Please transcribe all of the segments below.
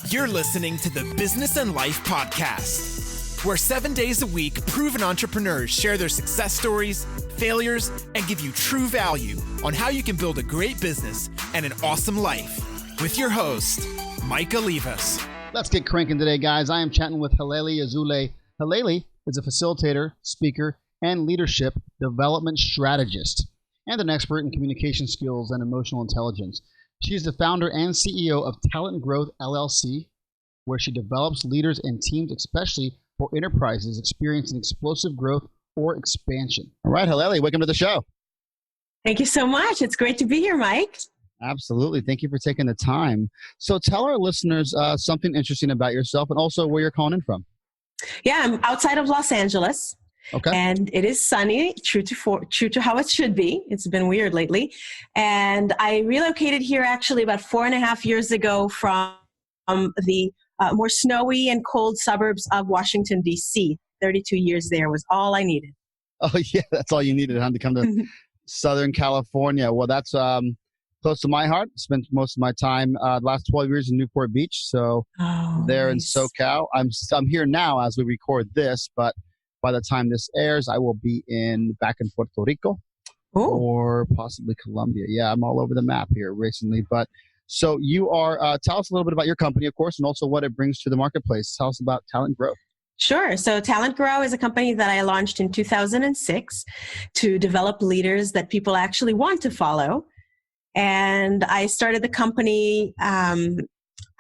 You're listening to the Business and Life Podcast, where 7 days a week, proven entrepreneurs share their success stories, failures, and give you true value on how you can build a great business and an awesome life. With your host, Mike Olivas. Let's get cranking today, guys. I am chatting with Halelly Azulay. Halelly is a facilitator, speaker, and leadership development strategist, and an expert in communication skills and emotional intelligence. She's the founder and CEO of Talent Growth, LLC, where she develops leaders and teams, especially for enterprises experiencing explosive growth or expansion. All right, Halelly, welcome to the show. Thank you so much. It's great to be here, Mike. Absolutely. Thank you for taking the time. So tell our listeners something interesting about yourself and also where you're calling in from. Yeah, I'm outside of Los Angeles. Okay. And it is sunny, true to how it should be. It's been weird lately. And I relocated here actually about 4.5 years ago from the more snowy and cold suburbs of Washington, D.C. 32 years there was all I needed. Oh, yeah. That's all you needed, huh, to come to Southern California. Well, that's close to my heart. Spent most of my time the last 12 years in Newport Beach. So there nice. In SoCal. I'm here now as we record this, but by the time this airs, I will be back in Puerto Rico or possibly Colombia. Yeah, I'm all over the map here recently. But so you are, tell us a little bit about your company, of course, and also what it brings to the marketplace. Tell us about Talent Growth. Sure. So Talent Grow is a company that I launched in 2006 to develop leaders that people actually want to follow. And I started the company,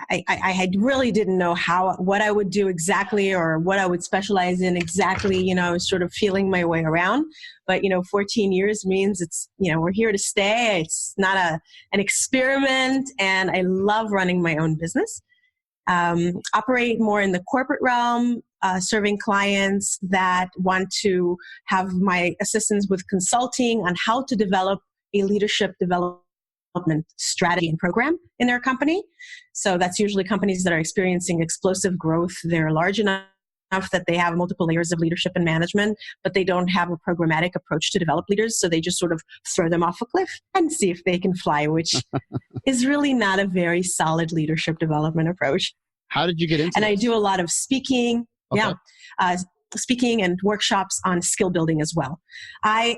I really didn't know what I would do exactly or what I would specialize in exactly. I was sort of feeling my way around. But, 14 years means it's, we're here to stay. It's not an experiment. And I love running my own business. Operate more in the corporate realm, serving clients that want to have my assistance with consulting on how to develop a leadership development strategy and program in their company. So that's usually companies that are experiencing explosive growth. They're large enough that they have multiple layers of leadership and management, but they don't have a programmatic approach to develop leaders. So they just sort of throw them off a cliff and see if they can fly, which is really not a very solid leadership development approach. How did you get into And this? I do a lot of speaking. Okay. Yeah. Speaking and workshops on skill building as well. My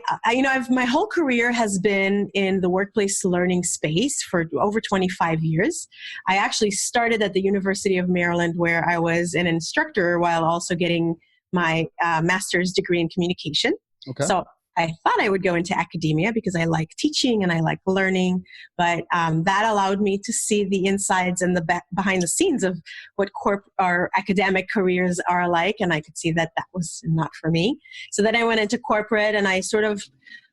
whole career has been in the workplace learning space for over 25 years. I actually started at the University of Maryland, where I was an instructor while also getting my master's degree in communication. Okay. So I thought I would go into academia because I like teaching and I like learning, but that allowed me to see the insides and the behind the scenes of what our academic careers are like, and I could see that was not for me. So then I went into corporate, and I sort of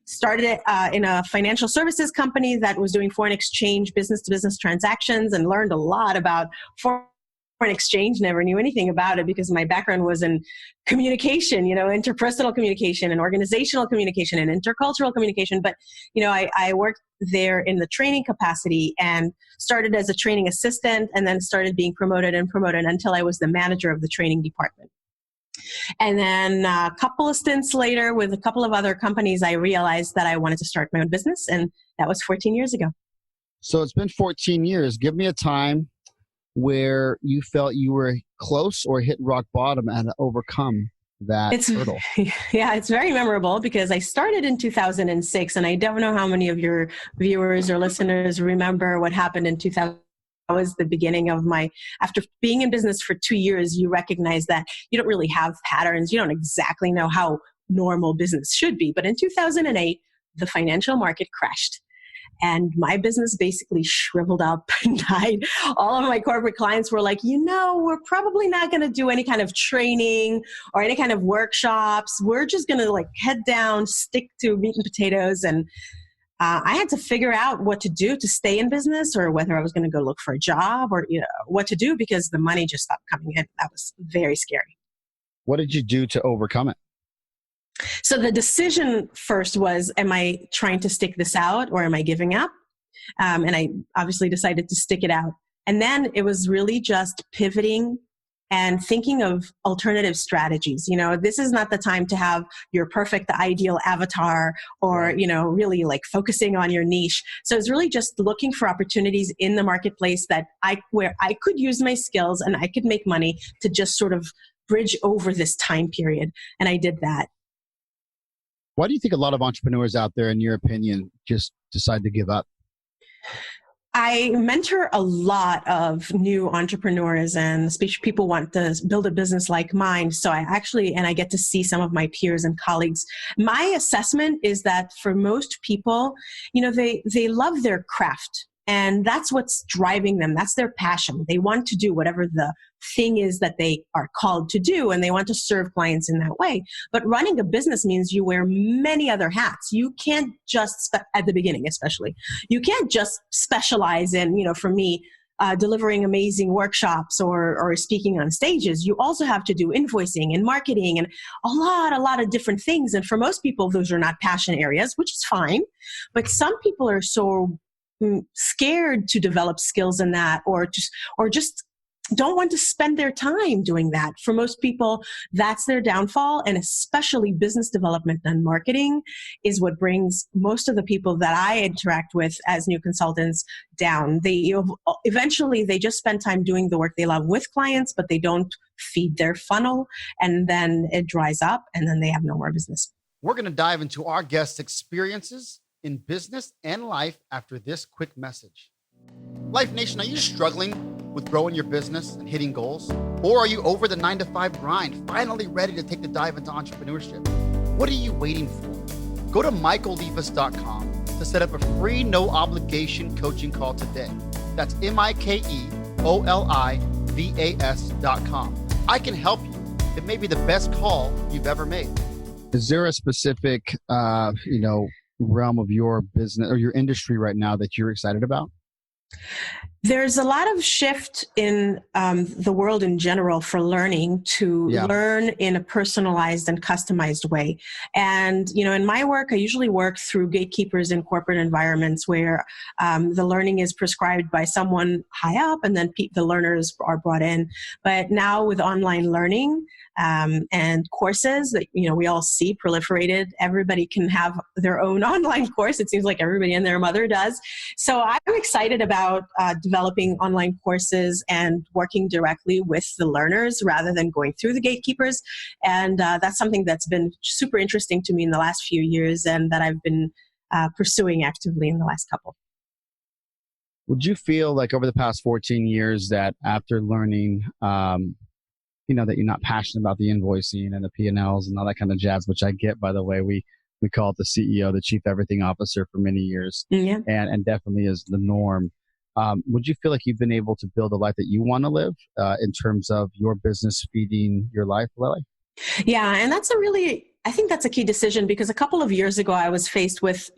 started in a financial services company that was doing foreign exchange, business-to-business transactions, and learned a lot about foreign exchange. Never knew anything about it because my background was in communication, interpersonal communication and organizational communication and intercultural communication. But, I worked there in the training capacity and started as a training assistant and then started being promoted until I was the manager of the training department. And then a couple of stints later with a couple of other companies, I realized that I wanted to start my own business. And that was 14 years ago. So it's been 14 years. Give me a time where you felt you were close or hit rock bottom and overcome that hurdle. Yeah, it's very memorable because I started in 2006, and I don't know how many of your viewers or listeners remember what happened in 2000. That was the beginning of after being in business for 2 years, you recognize that you don't really have patterns. You don't exactly know how normal business should be. But in 2008, the financial market crashed. And my business basically shriveled up and died. All of my corporate clients were like, we're probably not going to do any kind of training or any kind of workshops. We're just going to head down, stick to meat and potatoes. And I had to figure out what to do to stay in business, or whether I was going to go look for a job, or what to do, because the money just stopped coming in. That was very scary. What did you do to overcome it? So the decision first was, am I trying to stick this out or am I giving up? And I obviously decided to stick it out. And then it was really just pivoting and thinking of alternative strategies. This is not the time to have your perfect, ideal avatar or, really like focusing on your niche. So it's really just looking for opportunities in the marketplace where I could use my skills and I could make money to just sort of bridge over this time period. And I did that. Why do you think a lot of entrepreneurs out there, in your opinion, just decide to give up? I mentor a lot of new entrepreneurs, and especially people want to build a business like mine. So I get to see some of my peers and colleagues. My assessment is that for most people, they love their craft. And that's what's driving them. That's their passion. They want to do whatever the thing is that they are called to do, and they want to serve clients in that way. But running a business means you wear many other hats. You can't just, at the beginning especially, you can't just specialize in, for me, delivering amazing workshops or speaking on stages. You also have to do invoicing and marketing and a lot of different things. And for most people, those are not passion areas, which is fine. But some people are so scared to develop skills in that, or just don't want to spend their time doing that. For most people, that's their downfall, and especially business development and marketing is what brings most of the people that I interact with as new consultants down. Eventually they just spend time doing the work they love with clients, but they don't feed their funnel, and then it dries up, and then they have no more business. We're going to dive into our guests' experiences in business and life after this quick message. Life Nation, are you struggling with growing your business and hitting goals? Or are you over the 9-to-5 grind, finally ready to take the dive into entrepreneurship? What are you waiting for? Go to michaelivas.com to set up a free, no obligation coaching call today. That's MIKEOLIVAS.com. I can help you. It may be the best call you've ever made. Is there a specific, realm of your business or your industry right now that you're excited about? There's a lot of shift in the world in general for learning to learn in a personalized and customized way. And, in my work, I usually work through gatekeepers in corporate environments where the learning is prescribed by someone high up, and then the learners are brought in. But now with online learning and courses that, we all see proliferated, everybody can have their own online course. It seems like everybody and their mother does. So I'm excited about developing online courses and working directly with the learners rather than going through the gatekeepers. And that's something that's been super interesting to me in the last few years, and that I've been pursuing actively in the last couple. Would you feel like over the past 14 years that after learning, that you're not passionate about the invoicing and the P&Ls and all that kind of jazz, which I get, by the way, we call it the CEO, the Chief Everything Officer for many years, and definitely is the norm. Would you feel like you've been able to build a life that you want to live in terms of your business feeding your life, Halelly? Yeah, and I think that's a key decision, because a couple of years ago I was faced with,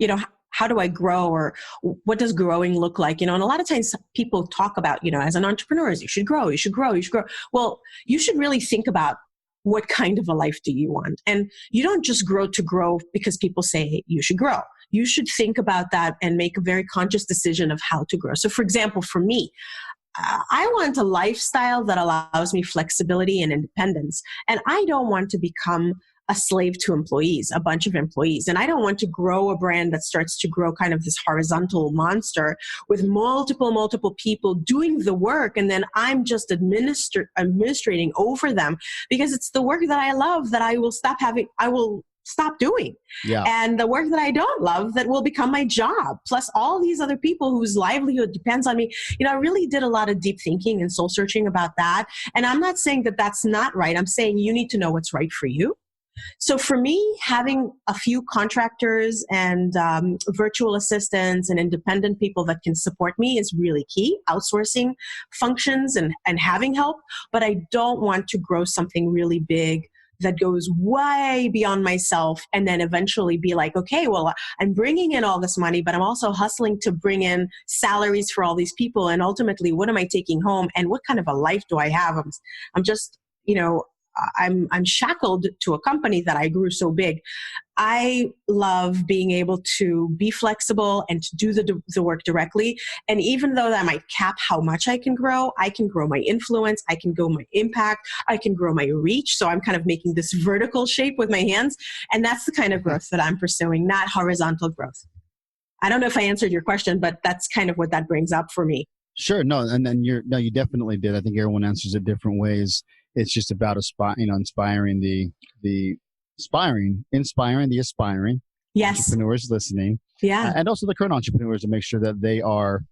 how do I grow, or what does growing look like? And a lot of times people talk about, as an entrepreneur, you should grow, you should grow, you should grow. Well, you should really think about what kind of a life do you want? And you don't just grow to grow because people say you should grow. You should think about that and make a very conscious decision of how to grow. So for example, for me, I want a lifestyle that allows me flexibility and independence. And I don't want to become a slave to employees, a bunch of employees. And I don't want to grow a brand that starts to grow kind of this horizontal monster with multiple people doing the work. And then I'm just administrating over them, because it's the work that I love that I will stop doing. Yeah. And the work that I don't love that will become my job, plus all these other people whose livelihood depends on me. I really did a lot of deep thinking and soul searching about that. And I'm not saying that that's not right. I'm saying you need to know what's right for you. So for me, having a few contractors and virtual assistants and independent people that can support me is really key. Outsourcing functions and having help. But I don't want to grow something really big that goes way beyond myself and then eventually be like, okay, well, I'm bringing in all this money, but I'm also hustling to bring in salaries for all these people. And ultimately, what am I taking home, and what kind of a life do I have? I'm just, I'm shackled to a company that I grew so big. I love being able to be flexible and to do the work directly. And even though that might cap how much I can grow my influence, I can grow my impact, I can grow my reach. So I'm kind of making this vertical shape with my hands. And that's the kind of growth that I'm pursuing, not horizontal growth. I don't know if I answered your question, but that's kind of what that brings up for me. Sure. No, and then you definitely did. I think everyone answers it different ways. It's just about inspiring the aspiring yes. entrepreneurs listening. Yeah. And also the current entrepreneurs to make sure that they are,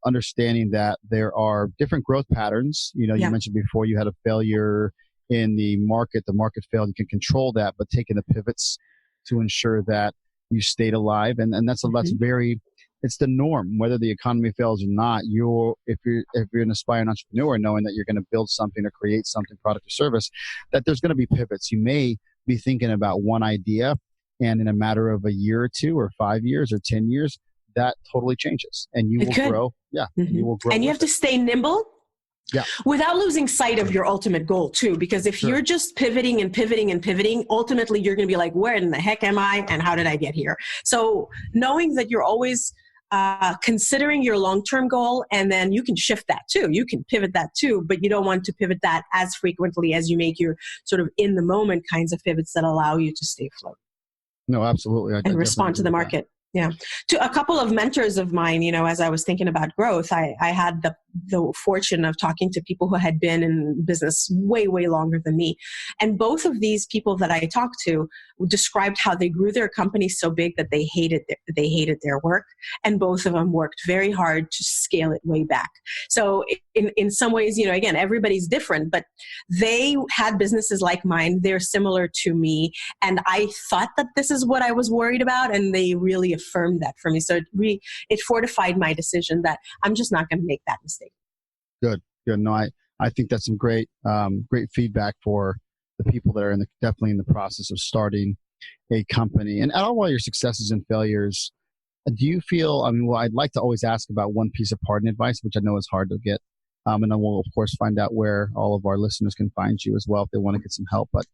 understanding that there are different growth patterns. You mentioned before you had a failure in the market failed. You can control that, but taking the pivots to ensure that you stayed alive. And that's very, it's the norm, whether the economy fails or not. If you're an aspiring entrepreneur, knowing that you're going to build something or create something, product or service, that there's going to be pivots. You may be thinking about one idea, and in a matter of a year or two or 5 years or 10 years, that totally changes, and you will grow. Yeah, you will grow. And you have to stay nimble. Yeah. Without losing sight of your ultimate goal too, because if you're just pivoting and pivoting and pivoting, ultimately you're going to be like, where in the heck am I and how did I get here? So knowing that you're always considering your long-term goal, and then you can shift that too. You can pivot that too, but you don't want to pivot that as frequently as you make your sort of in the moment kinds of pivots that allow you to stay afloat. No, absolutely. And respond to the market. Yeah. To a couple of mentors of mine, as I was thinking about growth, I had the fortune of talking to people who had been in business way, way longer than me. And both of these people that I talked to described how they grew their company so big that they hated their work. And both of them worked very hard to scale it way back. So in some ways, again, everybody's different, but they had businesses like mine. They're similar to me. And I thought that this is what I was worried about. And they really affirmed that for me. So it fortified my decision that I'm just not going to make that mistake. Good. No, I think that's some great feedback for the people that are definitely in the process of starting a company. And out of all your successes and failures, do you feel, I'd like to always ask about one piece of parting advice, which I know is hard to get. And then we'll, of course, find out where all of our listeners can find you as well if they want to get some help. But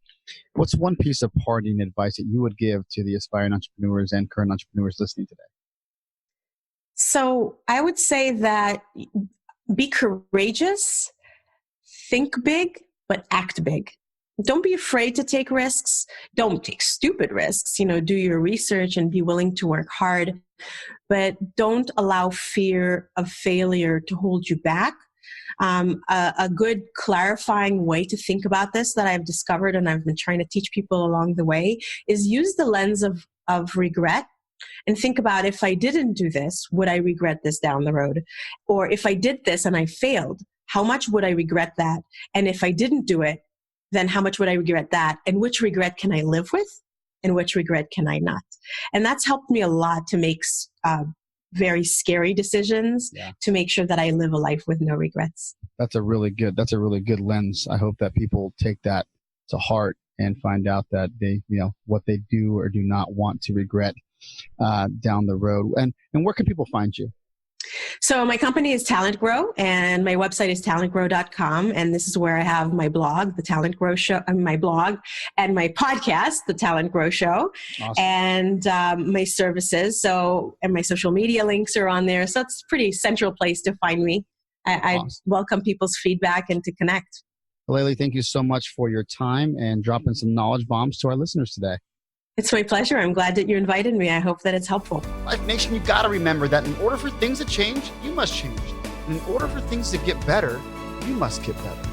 what's one piece of parting advice that you would give to the aspiring entrepreneurs and current entrepreneurs listening today? So I would say that be courageous, think big, but act big. Don't be afraid to take risks. Don't take stupid risks. Do your research and be willing to work hard, but don't allow fear of failure to hold you back. A good clarifying way to think about this that I've discovered and I've been trying to teach people along the way is use the lens of regret. And think about, if I didn't do this, would I regret this down the road? Or if I did this and I failed, how much would I regret that? And if I didn't do it, then how much would I regret that? And which regret can I live with? And which regret can I not? And that's helped me a lot to make very scary decisions to make sure that I live a life with no regrets. That's a really good lens. I hope that people take that to heart and find out that they, what they do or do not want to regret down the road. And where can people find you? So my company is Talent Grow, and my website is talentgrow.com. And this is where I have my blog, The Talent Grow Show, my blog, and my podcast, The Talent Grow Show, awesome. And my services. And my social media links are on there. So it's a pretty central place to find me. I welcome people's feedback and to connect. Halelly, thank you so much for your time and dropping some knowledge bombs to our listeners today. It's my pleasure. I'm glad that you invited me. I hope that it's helpful. Life Nation, you got to remember that in order for things to change, you must change. And in order for things to get better, you must get better.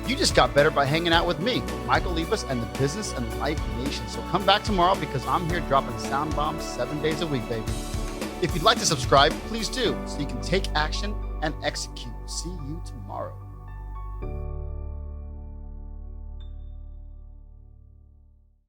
You just got better by hanging out with me, Michael Libas, and the Business and Life Nation. So come back tomorrow because I'm here dropping sound bombs 7 days a week, baby. If you'd like to subscribe, please do, so you can take action and execute. See you tomorrow.